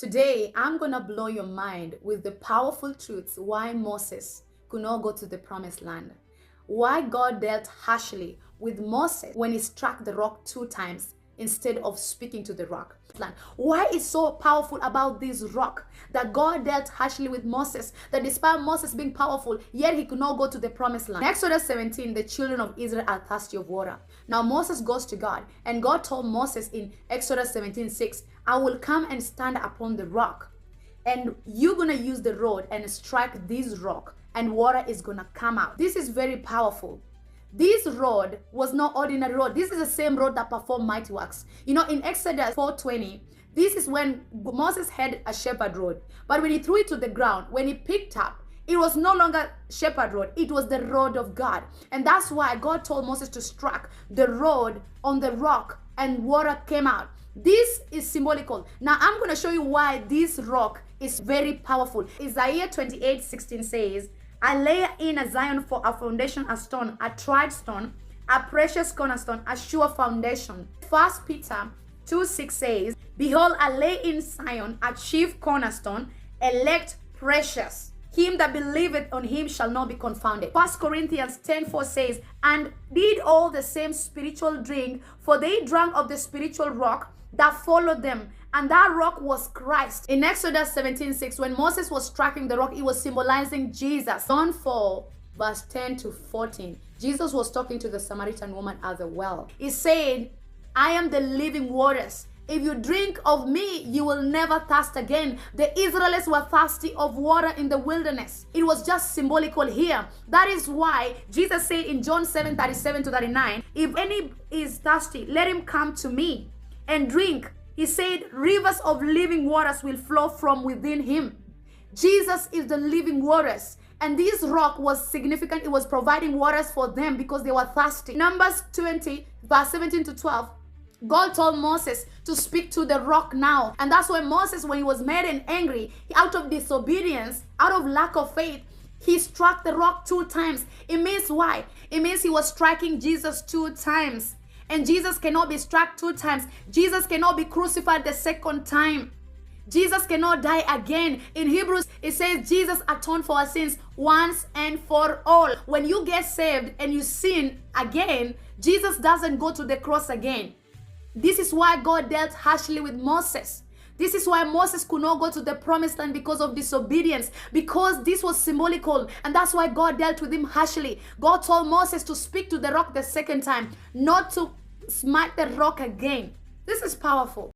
Today, I'm going to blow your mind with the powerful truths why Moses could not go to the promised land. Why God dealt harshly with Moses when he struck the rock 2 times instead of speaking to the rock. Why is so powerful about this rock that God dealt harshly with Moses, that despite Moses being powerful, yet he could not go to the promised land. In Exodus 17, the children of Israel are thirsty of water. Now Moses goes to God, and God told Moses in Exodus 17:6, I will come and stand upon the rock, and you're going to use the rod and strike this rock, and water is going to come out. This is very powerful. This rod was not ordinary rod. This is the same rod that performed mighty works. You know, in Exodus 4:20, this is when Moses had a shepherd rod. But when he threw it to the ground, when he picked up, it was no longer shepherd rod. It was the rod of God. And that's why God told Moses to strike the rod on the rock and water came out. This is symbolical. Now I'm going to show you why this rock is very powerful. Isaiah 28:16 says, I lay in a Zion for a foundation, a stone, a tried stone, a precious cornerstone, a sure foundation. 1 Peter 2:6 says, behold, I lay in Zion a chief cornerstone, elect precious. Him that believeth on him shall not be confounded. 1 Corinthians 10:4 says, and did all the same spiritual drink, for they drank of the spiritual rock that followed them, and that rock was Christ. In Exodus 17:6, when Moses was striking the rock, it was symbolizing Jesus. John 4:10-14, Jesus was talking to the Samaritan woman at the well. He said, I am the living waters. If you drink of me, you will never thirst again. The Israelites were thirsty of water in the wilderness. It was just symbolical here. That is why Jesus said in John 7:37-39, if any is thirsty, let him come to me and drink. He said, rivers of living waters will flow from within him. Jesus is the living waters. And this rock was significant. It was providing waters for them because they were thirsty. Numbers 20:17-12. God told Moses to speak to the rock now. And that's why Moses, when he was mad and angry, out of disobedience, out of lack of faith, he struck the rock 2 times. It means why? It means he was striking Jesus 2 times. And Jesus cannot be struck 2 times. Jesus cannot be crucified the second time. Jesus cannot die again. In Hebrews, it says Jesus atoned for our sins once and for all. When you get saved and you sin again, Jesus doesn't go to the cross again. This is why God dealt harshly with Moses. This is why Moses could not go to the promised land because of disobedience, because this was symbolical, and that's why God dealt with him harshly. God told Moses to speak to the rock the second time, not to smite the rock again. This is powerful.